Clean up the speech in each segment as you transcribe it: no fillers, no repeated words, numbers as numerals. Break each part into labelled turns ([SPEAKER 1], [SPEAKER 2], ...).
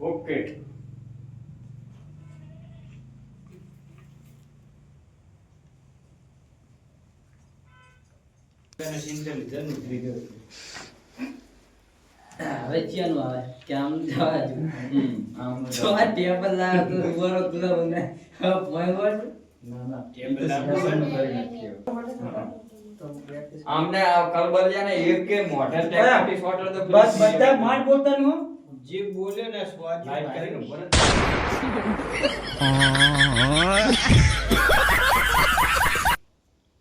[SPEAKER 1] Okay
[SPEAKER 2] હવે ચિયાનું આવે કે આમ જવા જો
[SPEAKER 1] આમ
[SPEAKER 2] તો આ ટેબલ લાવ તો રૂવારો તુલા મને મોય વડ
[SPEAKER 1] ના
[SPEAKER 2] ટેબલ
[SPEAKER 1] આમને આ કલબલિયા ને એક કે મોઢે ટેકટી શોટર તો
[SPEAKER 3] બસ બધા માર બોલતા નું
[SPEAKER 2] જે બોલે ને સ્વાદ
[SPEAKER 1] લાઈટ કરીને ઉપર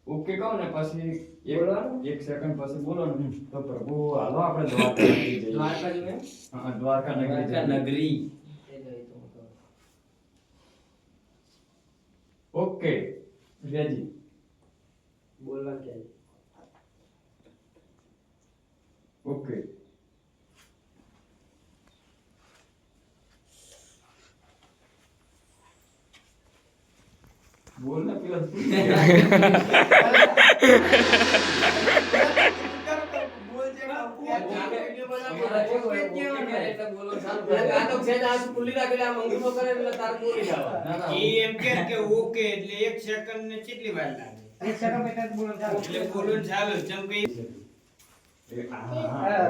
[SPEAKER 1] ઓકે કહો ને પછી એક સેકન્ડ પછી બોલો ને તો પ્રભુ હાલો આપણે દ્વારકા નગરી જઈએ.
[SPEAKER 2] દ્વારકા જો
[SPEAKER 1] હા દ્વારકા નગરી
[SPEAKER 2] દ્વારકા
[SPEAKER 1] જઈએ.
[SPEAKER 2] નગરી
[SPEAKER 1] ઓકે રેજી
[SPEAKER 2] બોલવા કે
[SPEAKER 1] ઓકે બોલ ને પેલા
[SPEAKER 2] એમ કે ઓકે એટલે 1 સેકન્ડ ને કેટલી વાર લાગે
[SPEAKER 3] એક સેકન્ડ પેટા બોલન ચાલુ
[SPEAKER 2] એટલે બોલું ચાલુ ચમ કે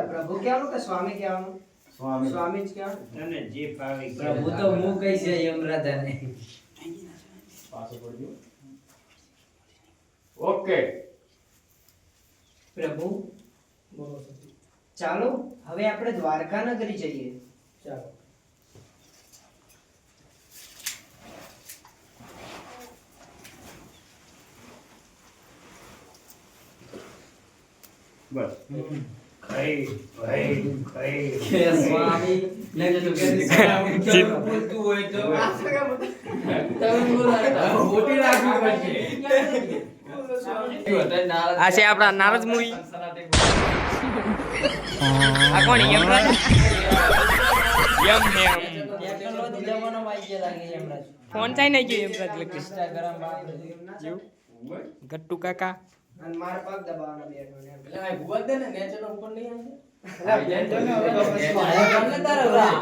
[SPEAKER 3] પ્રભુ કહેવાનું કે સ્વામી કહેવાનું
[SPEAKER 1] સ્વામી
[SPEAKER 3] સ્વામી જ કહેવાનું
[SPEAKER 2] તને જે ભાવે
[SPEAKER 4] પ્રભુ તો હું કઈ છે યમરાજાને
[SPEAKER 1] પાછો પડજો ઓકે
[SPEAKER 3] પ્રભુ ચાલો હવે આપણે દ્વારકા નગરી જઈએ ચાલો
[SPEAKER 1] બસ
[SPEAKER 2] ખાઈ ભાઈ ખાઈ
[SPEAKER 4] કે સ્વામી નગર
[SPEAKER 2] બોલતું હોય તો
[SPEAKER 4] તમે બોલાતા
[SPEAKER 2] મોટી રાખવી પડશે
[SPEAKER 5] આ છે આપણા નારદ મુનિ આ કોણ યમરાજ યમ હેમ
[SPEAKER 4] ટેકનોલોજી જમાનામાં આવી ગયા લાગે યમરાજ
[SPEAKER 5] ફોન થાય ને ગયો યમરાજ લખી
[SPEAKER 4] ઇન્સ્ટાગ્રામ બાપ
[SPEAKER 5] ગટ્ટુ કાકા
[SPEAKER 3] અને માર પગ દબાવવાનો બે એટલે
[SPEAKER 4] એટલે આ ભૂવા દે ને નેચર ઉપર નહીં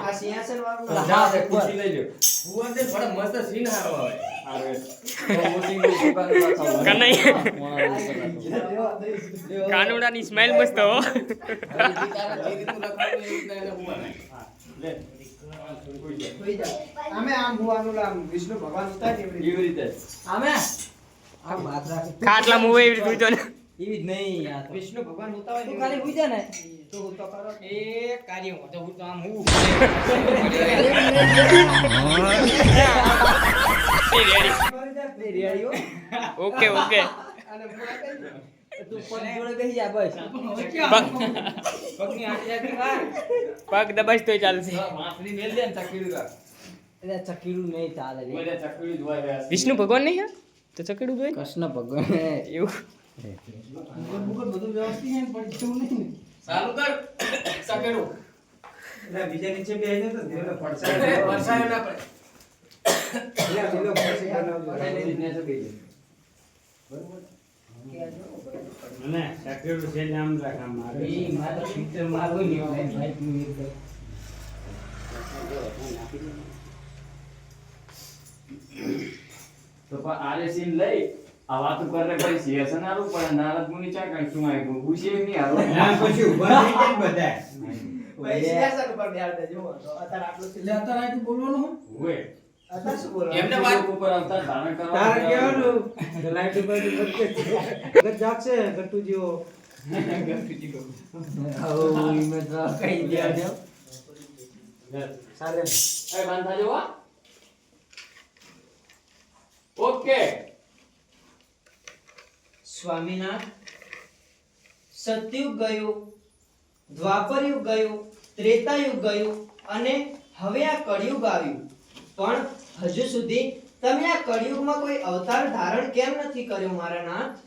[SPEAKER 3] આ સિંહાસન વાળું
[SPEAKER 1] જા તે ખુરશી લઈ લ્યો
[SPEAKER 4] ભૂવા દે બડા મસ્ત સીન હારો આવે
[SPEAKER 1] આવે તો મોટી દુકાન
[SPEAKER 5] કાનુડાની સ્માઈલ મસ્ત હો
[SPEAKER 1] લે
[SPEAKER 3] હોઈ જા અમે આમ ભુવાનું આમ વિષ્ણુ ભગવાન ઉતાર એવી રીતે.
[SPEAKER 1] એવી રીતે
[SPEAKER 4] આમે આ વાત રાખે
[SPEAKER 5] ખાટલા મુવે એવી રીતે ને
[SPEAKER 4] એવી જ નહીં આ તો
[SPEAKER 3] વિષ્ણુ ભગવાન ઉતાવળ
[SPEAKER 4] તું ખાલી હુઈ જા ને
[SPEAKER 3] તો હું તો કરો
[SPEAKER 2] એ કાર્ય હું તો આમ હું
[SPEAKER 3] રેડિયો
[SPEAKER 5] ઓકે ઓકે
[SPEAKER 3] અને પૂરા કરી દો.
[SPEAKER 4] તું પગ જોડે બેસી જા બસ
[SPEAKER 2] પગની આટલી વાર
[SPEAKER 5] પગ દબાશ તોય ચાલશે
[SPEAKER 1] માથની મેલ દે ને ચકીડું રાખ
[SPEAKER 4] એટલે ચકીડું નહીં ચાલે રે.
[SPEAKER 1] ઓલે ચકીડું જોઈ રહ્યા છે.
[SPEAKER 5] વિષ્ણુ ભગવાન નહીં હા તો ચકડું ગયું
[SPEAKER 4] કૃષ્ણ ભગવાન
[SPEAKER 5] એવું
[SPEAKER 3] બધું વ્યવસ્થિત છે પણ જેવું નહીં
[SPEAKER 4] ચાલુ કર ચકીડું
[SPEAKER 3] એટલે બીજા નીચે બેહી જતો ધીરે પડશે
[SPEAKER 4] વરસાયો ના પડે
[SPEAKER 3] એટલે પેલો પડશે
[SPEAKER 1] એની રીતને શું કહી દે.
[SPEAKER 2] અને સકેડું છે ને આમ રાખા મારે
[SPEAKER 4] એ મારે તો પિક્ચર મારવું નહીં હોય ભાઈ તું એકદમ
[SPEAKER 1] તો પણ આરે સીન લઈ આ વાત ઉપર રે પછી સિંહાસન આલું પણ નારદ મુનિ ચા કઈ શું આવી ખુશી નહીં હારો
[SPEAKER 2] ના પછી ઊભા થઈ જાય ને બધા
[SPEAKER 3] ભાઈ સિંહાસન ઉપર બેહાડ દેજો તો અત્યારે આટલું છે અત્યારે આટલું બોલવાનું
[SPEAKER 1] હોય
[SPEAKER 3] અત્યારે શું બોલવાનું
[SPEAKER 4] એમને વાત
[SPEAKER 1] ઉપર આવતા ધારણ કરવા
[SPEAKER 3] તાર કેવાનું લાઈટ ઉપર ગત જાગશે ગટ્ટુ જેવો
[SPEAKER 4] આવો ઈમે તો કઈ દેજો
[SPEAKER 3] ચાલે
[SPEAKER 1] એ બાંધા જો ઓકે
[SPEAKER 3] સ્વામિનાથ સતયુગ ગયું દ્વાપર યુગ ગયું ત્રેતા યુગ ગયું અને હવે આ કળિયુગ આવ્યું પણ હજુ સુધી તમે આ કળિયુગમાં કોઈ અવતાર ધારણ કેમ નથી કર્યો મારા નાથ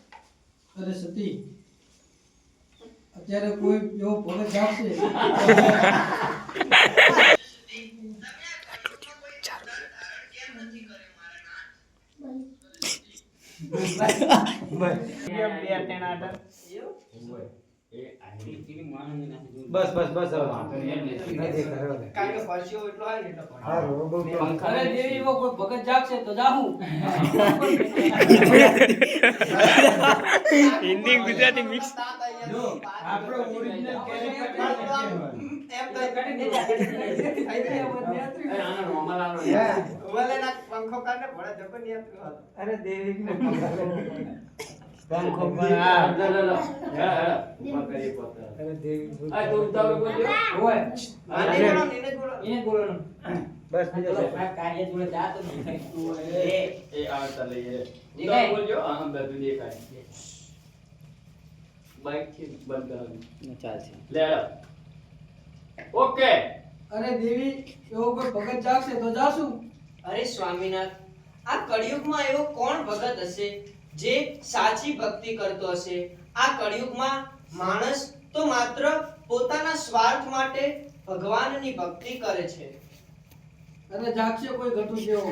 [SPEAKER 6] અરે સતી અત્યારે કોઈ એવો ભગત જાગશે
[SPEAKER 7] બસ બસ બસ હવે.
[SPEAKER 1] વાંધો નહીં, એમ નહીં.
[SPEAKER 7] નથી કરો.
[SPEAKER 3] કારણ કે પરસ્યો એટલો આવે ને એટલે પડે.
[SPEAKER 7] હારું, હવે બહુ
[SPEAKER 1] પંખા
[SPEAKER 4] અરે દેવી એવો કોઈ ભગત જાગશે તો જાહું.
[SPEAKER 5] હિન્દી ગુજરાતી મિક્સ.
[SPEAKER 2] જો આપણો ઓરિજિનલ કેરેક્ટર
[SPEAKER 3] એમ તો કરી દે.
[SPEAKER 1] એ આનો normal આનો.
[SPEAKER 7] હા.
[SPEAKER 3] ઓલે ના પંખો કાઢને પડે જકો નિયંત્રણ હતો.
[SPEAKER 7] અરે દેવીને
[SPEAKER 2] પંખો પણ આ
[SPEAKER 1] લો, લો, લો. હા, હા. ઉપર કરી પોતે.
[SPEAKER 7] અરે દેવી
[SPEAKER 1] આ તું ઉતાવળ બોલ્યો?
[SPEAKER 4] ઓય
[SPEAKER 3] આ નહીં બોલો, નીને જ બોલો.
[SPEAKER 4] એને બોલવાનું.
[SPEAKER 7] બસ બીજો
[SPEAKER 4] ચલો,
[SPEAKER 7] સાહેબ.
[SPEAKER 4] આ કાર્ય જોડે જા તો દેખાય.
[SPEAKER 1] એ આવતા લઈએ.
[SPEAKER 4] દેખાય?
[SPEAKER 1] ઉતાવળ બોલ્યો? હા, બધું દેખાય. બાઈક થી બંધ કરવાનું.
[SPEAKER 5] ચાલશે.
[SPEAKER 1] લે હેડો. ઓકે.
[SPEAKER 6] અરે દેવી એવો કોઈ ભગત જાગશે તો જાશું.
[SPEAKER 3] અરે સ્વામીનાથ, આ કળિયુગમાં એવો કોણ ભગત હશે જે સાચી ભક્તિ કરતો હશે? આ કળિયુગમાં માણસ તો માત્ર પોતાના સ્વાર્થ માટે ભગવાનની ભક્તિ કરે છે.
[SPEAKER 6] અરે જાગશે કોઈ ઘટુ જેવો.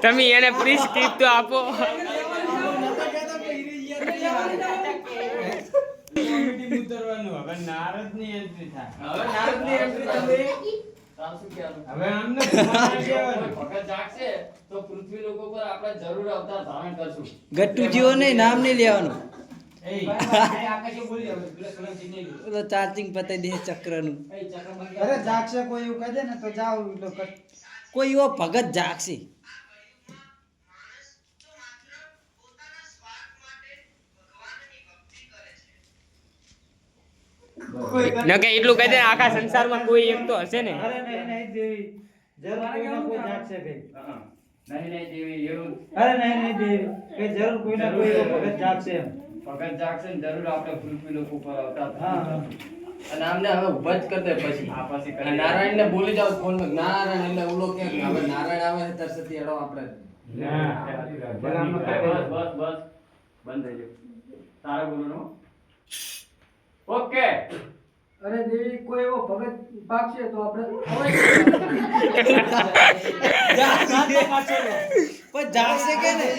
[SPEAKER 5] તમે એને પૂરી સ્ક્રિપ્ટ તો આપો.
[SPEAKER 2] કોમેડી ઉતરવાનું હવે નારદની એન્ટ્રી થાય
[SPEAKER 1] હવે નારદની entry ચાલે. તાર શું કહેવાનું?
[SPEAKER 2] હવે આમને ભગવાન કહેવાનું.
[SPEAKER 1] ભગત જાગશે તો પૃથ્વી લોકો પર આપણે જરૂર અવતાર ધારણ કરશું.
[SPEAKER 8] ગટ્ટુજીઓ નહીં, નામ નહીં લેવાનું.
[SPEAKER 2] એય,
[SPEAKER 4] આકાશે બોલી હવે પેલા સોલંકી નહીં બોલે.
[SPEAKER 8] ઓલો ચાર્જિંગ પતાઈ દે ચક્રનું.
[SPEAKER 4] એ ચક્ર બંધ
[SPEAKER 7] અરે જાગશે કોઈ એવું કહે દે ને તો જાઓ એટલે
[SPEAKER 8] કોઈ એવો ભગત જાગશે.
[SPEAKER 5] ન કે એટલું કહી દે આખા સંસારમાં કોઈ એક તો હશે ને.
[SPEAKER 7] અરે નહીં નહીં દેવી જરૂર કોઈના કોઈ જાગશે કઈ.
[SPEAKER 1] હા. નહીં નહીં દેવી એવું
[SPEAKER 7] અરે નહીં નહીં દેવી કઈ જરૂર કોઈના કોઈ એવો ભગત જાગશે એમ.
[SPEAKER 1] ભગત જાગશે ને જરૂર આપણે પૃથ્વી લોકો પર અવતાર
[SPEAKER 7] હા,
[SPEAKER 1] ધારણ
[SPEAKER 7] હા.
[SPEAKER 1] કરશું.
[SPEAKER 4] અને આમને હવે ઉભા જ કરી દે પછી
[SPEAKER 1] આ પછી કરી
[SPEAKER 4] અને નારાયણ ને બોલી જાવ ફોન માં નારાયણ એટલે ઓલો કે હવે નારાયણ આવે છે ત્યારે સતી હેડો આપણે
[SPEAKER 7] ના. પેલા આમાં
[SPEAKER 1] બસ
[SPEAKER 7] કાંઈ
[SPEAKER 1] બસ બસ બંધ થઈ ગયું. તારે બોલવાનું. ઓકે.
[SPEAKER 6] અરે દેવી કોઈ એવો ભગત ભાગશે તો આપણે
[SPEAKER 8] પણ જાગશે કે ને?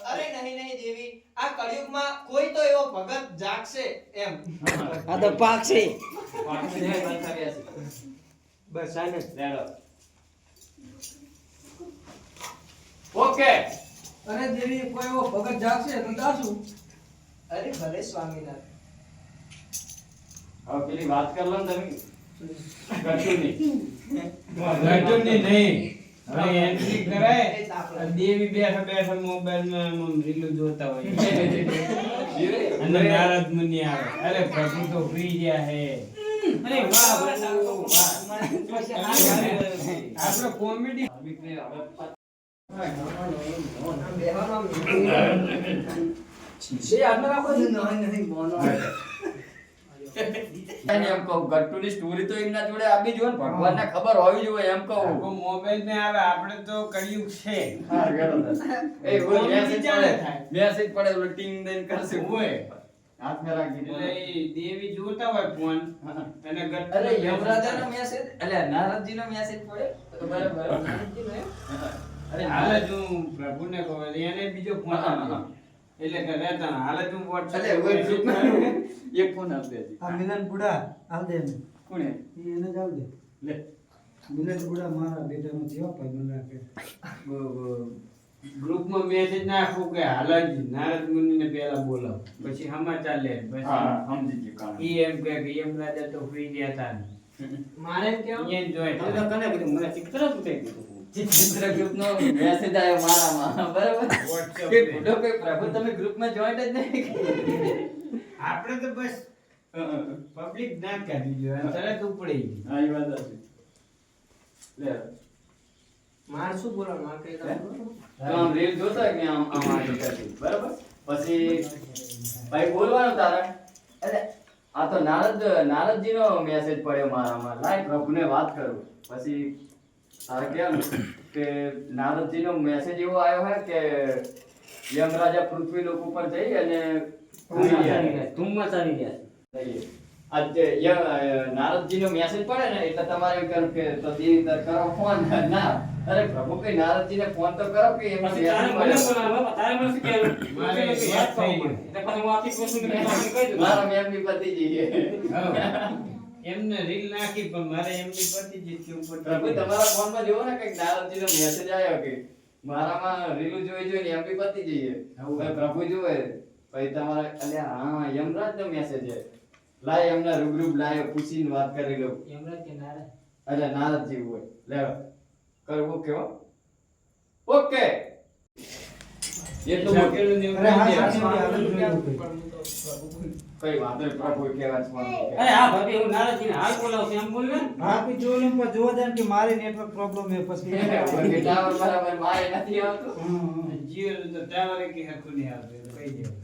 [SPEAKER 3] અરે નહીં નહીં દેવી, આ કળિયુગમાં કોઈ તો એવો ભગત જાગશે એમ.
[SPEAKER 8] આ તો પાકશે.
[SPEAKER 1] વાંચી દે, બંધ કરી હશે.
[SPEAKER 7] બસ ચાલે.
[SPEAKER 1] લેડો. ઓકે.
[SPEAKER 6] અરે દેવી કોઈ એવો ભગત જાગશે તો જાશું.
[SPEAKER 3] અરે ભલે સ્વામીનાથ.
[SPEAKER 1] હવે પેલી વાત કર લો ને તમે. ગટુની.
[SPEAKER 2] ગટુની નહીં હવે એન્ટ્રી કરાય
[SPEAKER 3] એ તાપલો.
[SPEAKER 2] દેવી બેઠા બેઠા મોબાઈલમાં આમ રીલું જોતા હોય
[SPEAKER 1] ધીરે.
[SPEAKER 2] અને નારદ મુનિ આવે અરે પ્રભુ તો ફ્રી ગયા હે
[SPEAKER 4] અરે વાહ વાહ
[SPEAKER 2] આપણે કોમેડી
[SPEAKER 1] હવે એમ કહું ગટ્ટુની સ્ટોરી તો એમના જોડે આપી જો ને ભગવાનને ખબર હોવી જોઈએ એમ કહું.
[SPEAKER 2] મોબાઈલ ને આવે આપણે તો કળિયુગ છે
[SPEAKER 1] હા, ગેલો તો. એ ઓલો message
[SPEAKER 2] ચાલે
[SPEAKER 1] પડે.
[SPEAKER 2] થાય.
[SPEAKER 1] message પડે ઓલો ટીંગ દઈને કરશે.
[SPEAKER 2] હોય.
[SPEAKER 1] હાથમાં રાખી
[SPEAKER 2] એટલે
[SPEAKER 1] દીધો.
[SPEAKER 2] ઈ દેવી જોતા હોય ફોન
[SPEAKER 1] હા.
[SPEAKER 2] અને ગટ
[SPEAKER 1] અરે યમરાજાનો message એટલે નારદજીનો message પડે તો બરાબર.
[SPEAKER 2] અરે હાલ જ હું પ્રભુને કહું એને બીજો ફોન
[SPEAKER 1] હા,
[SPEAKER 2] આપજો.
[SPEAKER 1] હા.
[SPEAKER 2] એટલે કે રહેતા હાલ જ હું WhatsApp
[SPEAKER 1] એટલે
[SPEAKER 2] પર
[SPEAKER 1] ઓય
[SPEAKER 2] message
[SPEAKER 1] ગ્રુપમાં
[SPEAKER 2] કરું.
[SPEAKER 1] એક ફોન આપી દેજે.
[SPEAKER 6] આ મિલન બુડા હાલ દે એને.
[SPEAKER 1] કોણે?
[SPEAKER 6] એને જ હાલ દે.
[SPEAKER 1] લે.
[SPEAKER 6] મિલન બુડા મારા બેટાનો જેવા ભાઈબંધ રાખે.
[SPEAKER 2] ગ્રુપમાં મેસેજ નાખું કે હાલ જ નારદ મુનિને પહેલા બોલાવો પછી સમાચાર લે
[SPEAKER 1] હા,
[SPEAKER 2] પછી
[SPEAKER 1] સમજી ગયો કામ.
[SPEAKER 2] ઈ એમ કે એમ રાજા તો ફ્રી ગયા હતા
[SPEAKER 3] મારે એમ કેવું
[SPEAKER 2] ઈ જોઈ
[SPEAKER 4] તમે તો કને કીધું મને ચિત્ર શું થઈ ગયું
[SPEAKER 1] ચિત્ર ગ્રુપનો message આવ્યો મારામાં. બરાબર?
[SPEAKER 2] WhatsApp
[SPEAKER 1] કે
[SPEAKER 2] પે.
[SPEAKER 1] બુડો કે પ્રભુ તમે ગ્રુપમાં joint જ નહીં.
[SPEAKER 2] આપણે તો બસ પબ્લિક ના કરી જોઈએ તરત ઉપડી ગઈ.
[SPEAKER 1] હા, એ વાત સાચી. લે.
[SPEAKER 3] માર શું બોલવાનું? માર કઈ
[SPEAKER 1] તો આમ રીલ જોતા કે આમ આમ આવી કરતી. બરાબર? પછી ભાઈ બોલવાનું તારે. એટલે આ તો નારદજીનો મેસેજ પડ્યો મારામાં. લાય પ્રભુને વાત કરું. પછી તારે કહેવાનું કે નારદજીનો મેસેજ એવો આવ્યો હે કે યમરાજા પૃથ્વી લોક ઉપર જઈ અને
[SPEAKER 4] ધૂમમાં ચાલી ગયા
[SPEAKER 1] નારદજીનો મેસેજ પડે ને એટલે તમારે એમ કરવું કે તો દેવી તાર કરો ફોન ના અરે પ્રભુ કઈ નારદજીને ફોન તો કરો કે એમને
[SPEAKER 7] પછી તારે
[SPEAKER 1] message
[SPEAKER 7] મને
[SPEAKER 1] મળ્યો.
[SPEAKER 7] બોલાવો, તારે મને શું કહેવું?
[SPEAKER 2] મારે
[SPEAKER 7] મને તો યાદ થઈ ગયું. એટલે પછી હું આખી વસ્તુ તમને કહી દઉં.
[SPEAKER 1] મારા મેમ બી પતી જઈએ.
[SPEAKER 2] એમને રીલ નાખી પણ મારે એમની પતિ જીતી ઉપર
[SPEAKER 1] પ્રભુ તમારા ફોનમાં જોવો ને કઈક નારદજીનો મેસેજ આવ્યો કે મારામાં રીલું જોઈને એમ બી પતી જઈએ. હવે પ્રભુ જોવે પછી તમારા અલ્યા હા યમરાજનો મેસેજ છે. લાય એમના રૂબરૂ લાય પૂછીને વાત કરી લઉં.
[SPEAKER 3] યમરાજ કે નારાયણ?
[SPEAKER 1] એટલે નારદજી હોય લેવો કરવું કેવો ઓકે એટલું મોટું
[SPEAKER 2] શકેલું ને એવું
[SPEAKER 7] અરે હા,
[SPEAKER 2] કહી
[SPEAKER 7] હા,
[SPEAKER 2] દેવાનું.
[SPEAKER 7] હા. હાલ જોયું હતું.
[SPEAKER 1] કઈ વાંધો નહીં, પ્રભુ કહેવા જ ફોન મૂકે.
[SPEAKER 7] અરે હા ભાભી હું નારાજીને હાલ બોલાવું છું એમ બોલ ને. હા, પછી જોયું એમ પણ જોવા જાય ને કે મારે નેટવર્ક પ્રોબ્લેમ છે પછી
[SPEAKER 1] ઓકે, ટાવર બરાબર મારે નથી આવતું.
[SPEAKER 2] જીઓનું તો ટાવર કે હરખું નહીં આવતું એટલે કહી દેવાનું.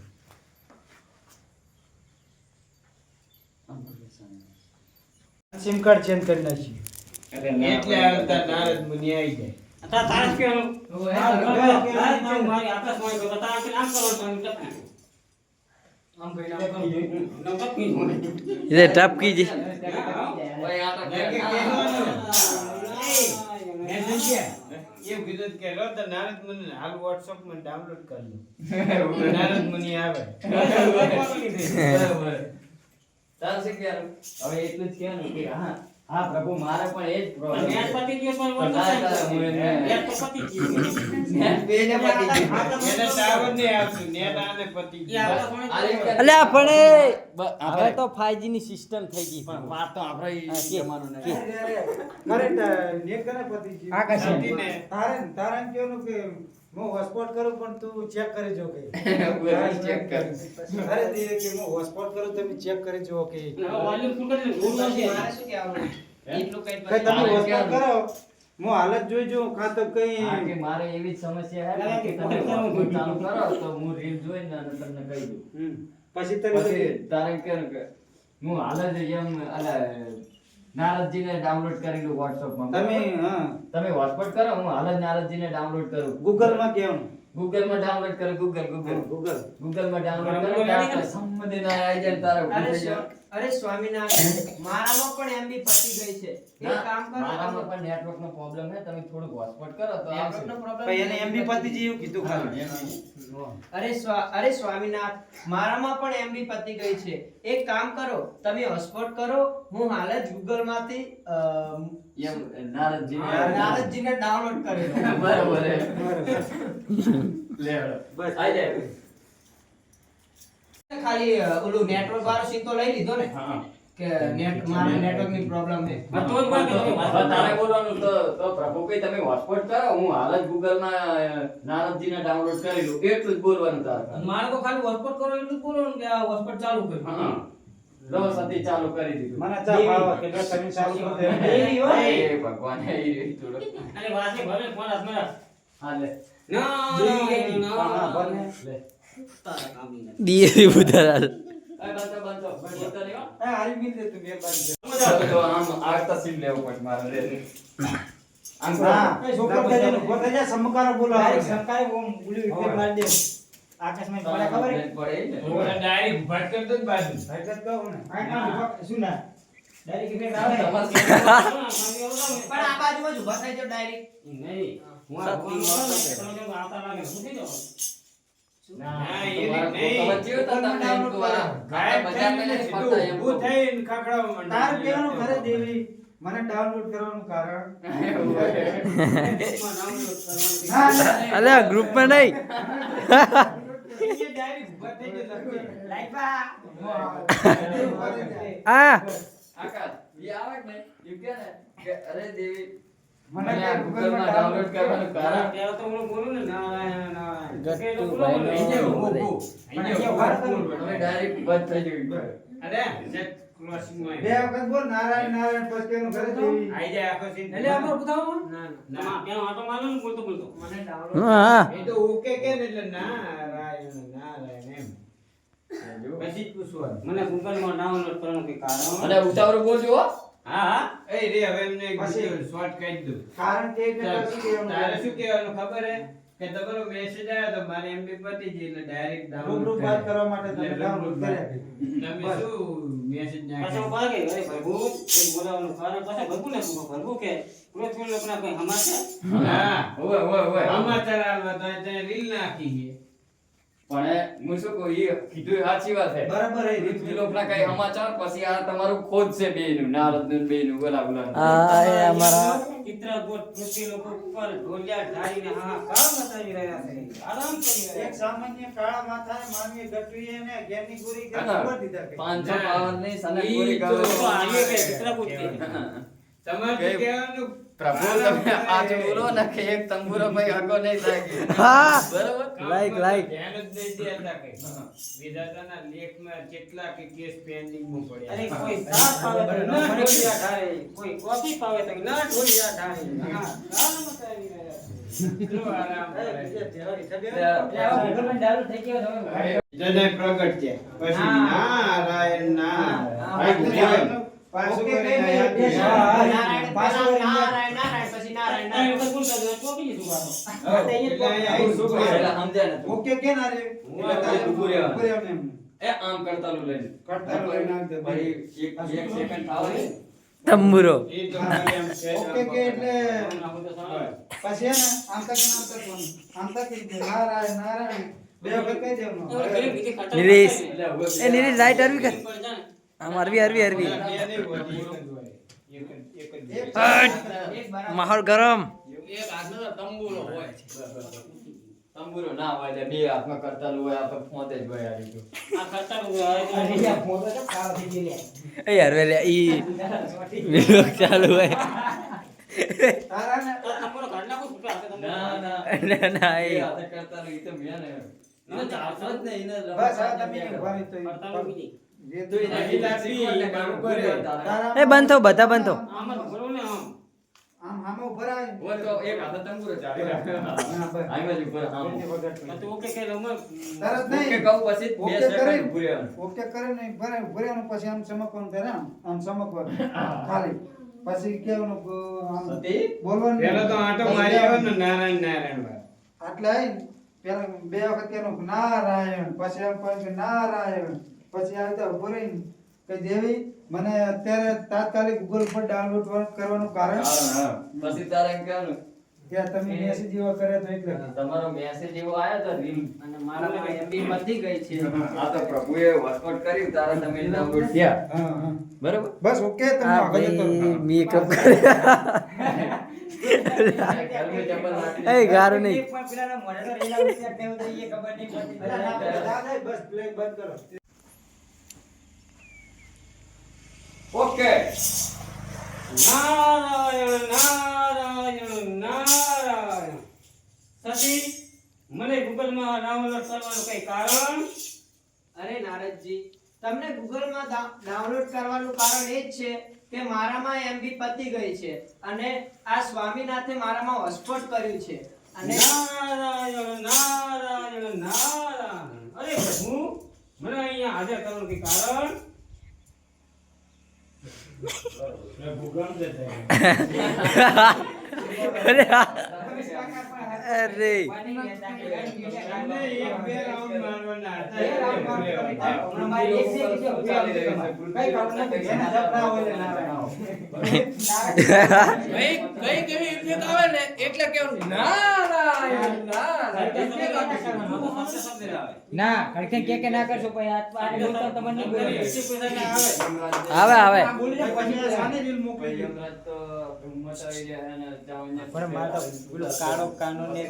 [SPEAKER 7] સિમ કાર્ડ ચેન્જ કરી નાખી.
[SPEAKER 2] એટલે આવતા નારદ મુનિ આવી જાય.
[SPEAKER 7] તારે જ કહેવાનું.
[SPEAKER 3] હા,
[SPEAKER 7] તારે જ મારી આકાશવાણી કરો. તારે આમ કરવાનું તો આમ કરીને આમ કરીને આમ કરવાનું.
[SPEAKER 8] એટલે ટપકી જી
[SPEAKER 1] ઓય આ તો
[SPEAKER 2] કે કહેવાનું. મેં સમજ્યા. એવું કીધું કે લો તો નારદ મુનિ હાલ WhatsApp માં ડાઉનલોડ કરી લો. નારદ મુનિ આવે.
[SPEAKER 1] બરાબર. ચાલશે કે યાર, હવે એટલું જ કહેવાનું કે હા હા પ્રભુ મારે પણ એ જ પ્રોબ્લેમ
[SPEAKER 7] નેટ પતી ગયો પણ
[SPEAKER 1] પણ ના તારે હું એને-
[SPEAKER 7] નેટ તો પતી ગયું.
[SPEAKER 1] નેટ બેને પતી ગયું.
[SPEAKER 2] એને ટાવર નહીં આવતું નેટ આને પતિ
[SPEAKER 7] એ
[SPEAKER 2] ગયું.
[SPEAKER 7] આકાશવાણી
[SPEAKER 1] આ રીતે-
[SPEAKER 8] અલ્યા પણ એ હવે તો 5G ની સિસ્ટમ થઈ ગઈ
[SPEAKER 1] પણ વાત તો આપણે ઈ
[SPEAKER 8] હા, કે-
[SPEAKER 1] જમાનો નહીં.
[SPEAKER 8] કે.
[SPEAKER 7] કરેક્ટ નેટ કરે પતી ગયું.
[SPEAKER 2] આકાશ ને
[SPEAKER 7] તારે એમ કહેવાનું કે હું હોટસ્પોટ કરું પણ તું ચેક કરી જો કે
[SPEAKER 1] બરાબર, check કર.
[SPEAKER 7] અરે તે કે હું હોટસ્પોટ કરું તમે ચેક કરી જો કે હવે વોલ્યુમ ફૂલ કરી દે. ભૂલ નથી.
[SPEAKER 3] મારે શું કહેવાનું? એટલું કઈ
[SPEAKER 7] કઈ તમે
[SPEAKER 1] તારે
[SPEAKER 7] હોટસ્પોટ
[SPEAKER 1] ક્યાં?
[SPEAKER 7] કરો હું હાલત જોઈ જો કાં તો કઈ
[SPEAKER 1] હા, કે મારે એવી જ સમસ્યા હે કે તમે hotspot ચાલુ કરો તો હું રીલ જોઈને અને તમને કહી દઉં.
[SPEAKER 7] પછી તમે
[SPEAKER 1] પછી તારે એમ કહેવાનું કે હું હાલ જ એમ નારદજીને ડાઉનલોડ કરી લઉં WhatsApp માં.
[SPEAKER 7] તમે
[SPEAKER 1] બરાબર?
[SPEAKER 7] હા
[SPEAKER 1] તમે hotspot કરો હું હાલ જ નારદજીને ડાઉનલોડ કરું.
[SPEAKER 7] ગૂગલ માં કહેવાનું
[SPEAKER 1] Google માં ડાઉનલોડ કરો Google માં ડાઉનલોડ કરો તારા સંબંધી ના આવી જાય ને તારા ઊભું થઈ જાય.
[SPEAKER 3] અરે સ્વામિનારાયણ, મારામાં પણ MB પતી ગઈ છે. એક
[SPEAKER 1] ના,
[SPEAKER 3] કામ કરો,
[SPEAKER 1] મારામાં પણ નેટવર્ક નો પ્રોબ્લેમ છે તમે થોડુંક hotspot કરો તો આવશે.
[SPEAKER 3] નેટવર્કનો problem
[SPEAKER 7] પછી એને
[SPEAKER 3] નહીં.
[SPEAKER 7] એમબી પતિ જેવું કીધું
[SPEAKER 1] હા,
[SPEAKER 7] ખાલી
[SPEAKER 3] અરે સ્વામિનાથ, મારામાં પણ MB પતી ગઈ છે. એક કામ કરો, તમે હોટસ્પોટ કરો, હું હાલ જ Google માંથી
[SPEAKER 1] એમ નારદજીને
[SPEAKER 3] નારદજીને ડાઉનલોડ કરી લઉં.
[SPEAKER 1] બરાબર હે. લે હેડો.
[SPEAKER 7] બસ.
[SPEAKER 1] આઈ જાય.
[SPEAKER 3] ખાલી ઓલું નેટવર્ક વાળો સીન તો લઈ લીધો ને
[SPEAKER 1] હા.
[SPEAKER 3] કે મારા નેટવર્કની પ્રોબ્લેમ છે.
[SPEAKER 7] હા, તો જ બોલ કે તમે
[SPEAKER 1] હવે તારે બોલવાનું તો પ્રભુ કઈ તમે hotspot કરો હું હાલ જ Google માં નારદજીને ડાઉનલોડ કરી લઉં એટલું જ બોલવાનું તારે.
[SPEAKER 7] મારે તો ખાલી હોટસ્પોટ કરો એટલું જ બોલવાનું કે આ હોટસ્પોટ ચાલુ કર્યું.
[SPEAKER 1] હા. લો સતી ચાલુ કરી દીધું.
[SPEAKER 7] મને ચા પાવા કે જો તમે ચાલુ કરી દો.
[SPEAKER 3] એવી હોય.
[SPEAKER 1] એ ભગવાન એ રહી થોડો.
[SPEAKER 7] અરે વાસે ભલે ફોન હાથમાં રાખ.
[SPEAKER 1] હા લે.
[SPEAKER 7] ના ના ભલે.
[SPEAKER 1] લે.
[SPEAKER 7] તારા કામની નથી.
[SPEAKER 8] દીએ ઉધાર
[SPEAKER 1] એ બંધો બોલતો નહીં હો.
[SPEAKER 7] હા, હારી મિલ દે તું મહેરબાની.
[SPEAKER 1] તો આમ આગતા સીન લેવો પડે મારે લે. આમ
[SPEAKER 7] હા,
[SPEAKER 1] કરો.
[SPEAKER 7] છોકરો કહે છે, ઉભો થઈ જા, સમકારો બોલાવો. સરકારે ઓમ બોલ્યું એટલે મારી દે. આકાશમાં પડે ખબર હે?
[SPEAKER 1] પડે ઈ ને.
[SPEAKER 2] ઓલા ડાયરેક્ટ ભટકતો જ બાજુ.
[SPEAKER 7] એટલે જ કહું ને. આ કામ શું ના? ડાયરેક્ટ ઇફેક્ટ આવે.
[SPEAKER 1] તમારે
[SPEAKER 3] પણ આ બાજુમાં જ ઊભા થઈ જાઓ direct.
[SPEAKER 7] નહીં. હું આ ભગવાનનો વાળો છું. તમે કેમ આવતા લાગે? હું થઈ જાઉં.
[SPEAKER 2] ના, એ
[SPEAKER 1] તમારા
[SPEAKER 2] નહીં.
[SPEAKER 1] ખબર જેવું તો તમને એમ તો આ
[SPEAKER 2] ગાયબ
[SPEAKER 1] બજાર
[SPEAKER 2] થઈને
[SPEAKER 1] મેલે
[SPEAKER 2] સીધું
[SPEAKER 1] ફરતા એમ
[SPEAKER 2] ઊભું
[SPEAKER 1] તો.
[SPEAKER 2] થઈને ખખડાવવા માંડે.
[SPEAKER 7] તાર કહેવાનું ખરે દેવી મને ડાઉનલોડ કરવાનું કારણ
[SPEAKER 1] એવું હોય.
[SPEAKER 7] માં download કરવાનું. ના, ના.
[SPEAKER 8] અલ્યા ગ્રુપમાં નહીં
[SPEAKER 2] એ ડાયરેક્ટ ઊભા થઈ જતા હોય.
[SPEAKER 8] આ
[SPEAKER 1] આકાશ, ઈ આવે કે નહીં? ઈ કહે ને કે અરે દેવી
[SPEAKER 7] મને
[SPEAKER 1] મને આ
[SPEAKER 7] Google
[SPEAKER 1] Google માં
[SPEAKER 7] માં
[SPEAKER 1] ડાઉનલોડ કરવાનું કારણ
[SPEAKER 7] ત્યારે તો હું બોલું ને નારાયણ નારાયણ. કે તો
[SPEAKER 8] ગટ્ટુ
[SPEAKER 7] બોલો બોલો.
[SPEAKER 8] ભાઈનો
[SPEAKER 1] ઊભું,
[SPEAKER 8] બોલે.
[SPEAKER 1] ઊભું.
[SPEAKER 7] પણ
[SPEAKER 1] અહીંયા
[SPEAKER 7] અહીંયા
[SPEAKER 1] ઊભું
[SPEAKER 7] ઊભા
[SPEAKER 1] તમે ડાયરેક્ટ બંધ થઈ જવી
[SPEAKER 2] અરે net crossing માં
[SPEAKER 7] બે વખત બોલ નારાયણ નારાયણ પછી કહેવાનું ખરે દેવી
[SPEAKER 2] આઈ જાય આખો scene.
[SPEAKER 7] એટલે આપણે બતાવો
[SPEAKER 2] ના,
[SPEAKER 7] ના
[SPEAKER 2] ના.
[SPEAKER 7] પેલો આટો મારલો ને બોલતો બોલતો.
[SPEAKER 3] મને download
[SPEAKER 8] હા
[SPEAKER 2] એ તો ઓકે કે ને એટલે નારાયણ નારાયણ એમ પછી જ પૂછવાનું.
[SPEAKER 7] મને Google માં ડાઉનલોડ કરવાનું કે કારણ.
[SPEAKER 1] અને ઉતાવળું બોલજો હો.
[SPEAKER 7] હા હા.
[SPEAKER 2] એ રે હવે એમને એક
[SPEAKER 7] પછી?
[SPEAKER 2] video short કાઢી દઉં.
[SPEAKER 7] કારણ કે એટલે તારે શું કહેવાનું?
[SPEAKER 2] તારે શું કહેવાનું ખબર હે કે તમારો મેસેજ આવ્યો તો મારે MB પતી ગઈ એટલે ડાયરેક્ટ
[SPEAKER 7] રૂબરૂ વાત કરવા માટે તમે
[SPEAKER 2] એટલે
[SPEAKER 7] download
[SPEAKER 2] રૂબરૂ
[SPEAKER 7] કર્યા.
[SPEAKER 2] તમે શું મેસેજ
[SPEAKER 7] પાછો
[SPEAKER 2] નાખે
[SPEAKER 7] બાગે અરે પ્રભુ એક બોલાવવાનું કારણ પાછા પ્રભુ ને પ્રભુ કે પૃથ્વી લોકના કોઈ સમાચાર
[SPEAKER 2] હા
[SPEAKER 1] ઓય
[SPEAKER 2] સમાચાર આલવા તો ત્યાં રીલ નાખી છે
[SPEAKER 1] પણ હું શું કહું એ કીધું એ સાચી વાત છે
[SPEAKER 6] બરાબર એ રીત
[SPEAKER 1] પૃથ્વી લોકના કઈ સમાચાર પછી આ તમારું ખોદ છે બેયનું નારદનું બેયનું બોલા
[SPEAKER 8] આ એ અમારા
[SPEAKER 7] ચિત્રકૂટ પૃથ્વી લોકો ઉપર ઢોલિયા ઢાળીને હાહાકાર મચાવી રહ્યા છે આરામ કરી રહ્યા
[SPEAKER 6] એક
[SPEAKER 7] છે
[SPEAKER 6] સામાન્ય કાળા માથાએ માનવી ગટવીએ ને ઘેરની પૂરી કરી ખબર દીધા કે
[SPEAKER 1] 552 ની સનક પૂરી
[SPEAKER 2] ઈ તો
[SPEAKER 1] કરો
[SPEAKER 7] તો આવીએ કે ચિત્રકૂટ થી
[SPEAKER 2] તમારે કહેવાનું
[SPEAKER 1] પ્રભુ તમે આજ બોલો ને કે એક તંબુરો ભાઈ હકો નહીં થાય
[SPEAKER 8] હા
[SPEAKER 1] બરાબર
[SPEAKER 8] લાઈક લાઈક
[SPEAKER 2] ધ્યાન જ નહીં દેતા કઈ વિધાતાના લેખમાં કેટલા કે કેસ પેન્ડિંગમાં
[SPEAKER 7] અરે
[SPEAKER 2] પડ્યા
[SPEAKER 7] કોઈ સાથ પાવે તો ના ઢોલિયા ઢાળે કોઈ કોફી પાવે તો ના ઢોલિયા ઢાળે આરામ મચાવી રહ્યા છે
[SPEAKER 2] મિત્રો આરામ કરે. જય પ્રગટ છે પછી નારાયણ નારાયણ પાછું કરીને
[SPEAKER 3] નારાયણ નારાયણ પછી નારાયણ
[SPEAKER 7] આ વખત કોણ કરે કોફી લીધું પાછો
[SPEAKER 2] એટલે અહીંયા આવું શું કરે?
[SPEAKER 1] એટલે સમજ્યા ને તું.
[SPEAKER 6] ઓકે કે ના રે
[SPEAKER 1] એટલે તારે ઊભું રહેવાનું.
[SPEAKER 6] ઊભું રહેવાનું એમ.
[SPEAKER 1] એ આમ કરતાલું લઈને
[SPEAKER 6] કરતાલું લઈને નાખ દે.
[SPEAKER 1] ભાઈ એક સેકન્ડ થાવ ને
[SPEAKER 8] તંબુરો
[SPEAKER 2] એ તો મારે એમ છે
[SPEAKER 6] ઓકે કે એટલે
[SPEAKER 7] આવું તો સારું
[SPEAKER 6] પછી હે ને આમ તક નારાયણ નારાયણ બે વખત કહી દેવાનું
[SPEAKER 7] હવે ઘરે બીજી ખતરનાક
[SPEAKER 8] નિરેશ.
[SPEAKER 7] છે.
[SPEAKER 1] એટલે હવે
[SPEAKER 8] એ નીરજ રાઈટ અરવી કર
[SPEAKER 7] પણ જાણે
[SPEAKER 8] આમ અરવી અરવી અરવી
[SPEAKER 2] બે નહીં હોતી, એક જ હોય.
[SPEAKER 6] એક
[SPEAKER 8] માહોલ ગરમ
[SPEAKER 4] એક હાથનો તો તંબુરો હોય
[SPEAKER 1] તંબુરો ના હોય એટલે બે હાથમાં કરતાલું હોય આ તો ફોતે જ હોય આ રીતું.
[SPEAKER 7] આ ખતરનાક હોય.
[SPEAKER 8] એ હરવે લે ઈ વિલોક ચાલુ હોય
[SPEAKER 6] તારા ને
[SPEAKER 7] આ તમારો ઘર નાખો છૂટો હાથે તમને.
[SPEAKER 8] ના ના
[SPEAKER 1] બે
[SPEAKER 8] એ
[SPEAKER 1] હાથે કરતાલું ઈ તો મેં ને એને ચાલતો જ નહીં, એને
[SPEAKER 6] બસ આ
[SPEAKER 1] રમતા જ
[SPEAKER 6] તમે
[SPEAKER 1] નહીં.
[SPEAKER 6] ઉભા રહી તો
[SPEAKER 7] કરતાલો બીજી.
[SPEAKER 6] જે
[SPEAKER 1] તો એને ગીતા શીખવાડ ને કામ કરે તારા.
[SPEAKER 6] તારા
[SPEAKER 8] એ બંધ થો બધા બંધ થો
[SPEAKER 7] આમ જ ભરો ને આમ.
[SPEAKER 6] આમ હામે ઉભા રહે
[SPEAKER 1] હોય તો એક હાથે તંબુરો ચાલે.
[SPEAKER 6] ના બસ
[SPEAKER 1] આમ જ ઉપર આમ.
[SPEAKER 7] આ તો ઓકે કે રમો.
[SPEAKER 6] તરત
[SPEAKER 1] ઓકે
[SPEAKER 6] નહીં
[SPEAKER 1] કહું પછી બે
[SPEAKER 6] ઓકે
[SPEAKER 1] સેકન્ડ
[SPEAKER 6] કરી.
[SPEAKER 1] ઊભું રહેવાનું.
[SPEAKER 6] ઓકે કરે ને ભરેવાનું પછી આમ ચમકવાનું ત્યારે આમ ચમકવાનું ખાલી પછી કેવાનું આમ
[SPEAKER 1] સતી?
[SPEAKER 6] બોલવાનું
[SPEAKER 2] પેલો તો આંટો મારી આવ્યો ને નારાયણ નારાયણ વાળો.
[SPEAKER 6] આટલે આવીને પેલા બે વખત એનું નારાયણ પછી એમ કહે કે નારાયણ પછી આવતા ઉભો રહીને કે દેવી મને અત્યારે તાત્કાલિક ગૂગલ પર ડાઉનલોડ કરવાનું કારણ
[SPEAKER 1] કારણ, હા. પછી તારે એમ કહેવાનું
[SPEAKER 6] કે તમે મેસેજ જેવા કરે તો એટલે
[SPEAKER 1] તમારો મેસેજ એવો આયો તો રીલ
[SPEAKER 3] અને મારામાં એમબી પતી ગઈ છે
[SPEAKER 1] આ તો પ્રભુએ વસવટ કર્યું તારા તમે ડાઉનલોડ થયા
[SPEAKER 6] હા હા
[SPEAKER 1] બરાબર
[SPEAKER 6] બસ ઓકે તમે
[SPEAKER 8] આ
[SPEAKER 6] આગળ જતો
[SPEAKER 8] ભાઈ
[SPEAKER 6] રહો.
[SPEAKER 8] મેકઅપ કરે
[SPEAKER 1] ઘરમાં ચપ્પલ નાખી
[SPEAKER 8] એ ગારું નહીં
[SPEAKER 6] બસ પ્લે બંધ કરો
[SPEAKER 1] ઓકે
[SPEAKER 7] નારાયણ નારાયણ નારાયણ. સતી મને ગૂગલમાં ડાઉનલોડ કરવાનું કઈ કારણ?
[SPEAKER 3] અરે નારદજી તમને ગૂગલમાં ડાઉનલોડ કરવાનું કારણ એ જ છે કે મારામાં એમબી પતી ગઈ છે અને આ સ્વામીનાથે મારામાં હોસ્પોટ કર્યું છે અને
[SPEAKER 7] નારાયણ નારાયણ નારાયણ. અરે પ્રભુ મને અહીંયા હાજર કરવાનું કઈ કારણ?
[SPEAKER 2] પ્રભુ ગમતે થાય.
[SPEAKER 8] અરે આ- અરે
[SPEAKER 2] એમને એક બે રાઉન્ડ મારવાના હતા.
[SPEAKER 4] કઈ કેવી ઇફેક્ટ આવે ને એટલે કેવું નારાયણ નારાયણ
[SPEAKER 8] ના કડકે કે ના કરશો ભાઈ આ બોલતો તમને નહીં બોલે
[SPEAKER 7] આવે.
[SPEAKER 8] આવે આવે
[SPEAKER 6] પછી સાને રીલ મોકલી દે.
[SPEAKER 1] યમરાજ તો હિંમત આવી ગયા છે ને ચાવન્ય
[SPEAKER 8] પણ મારે તો પેલો કાળો કાનો ને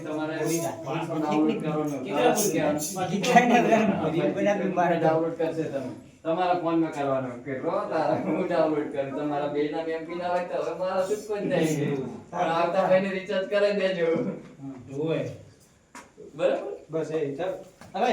[SPEAKER 1] તમારે ડાઉનલોડ કરશે તમે તમારા ફોનમાં કરવાનું કે રો તારા હું ડાઉનલોડ કરું તમારા બેના એમપી ના હોય તો હવે મારા છૂટકો જ નહીં પણ આવતા ભાઈને રિચાર્જ કરાવી દેજો
[SPEAKER 2] હોય.
[SPEAKER 1] બરાબર
[SPEAKER 6] બસ એ ચાલ અરે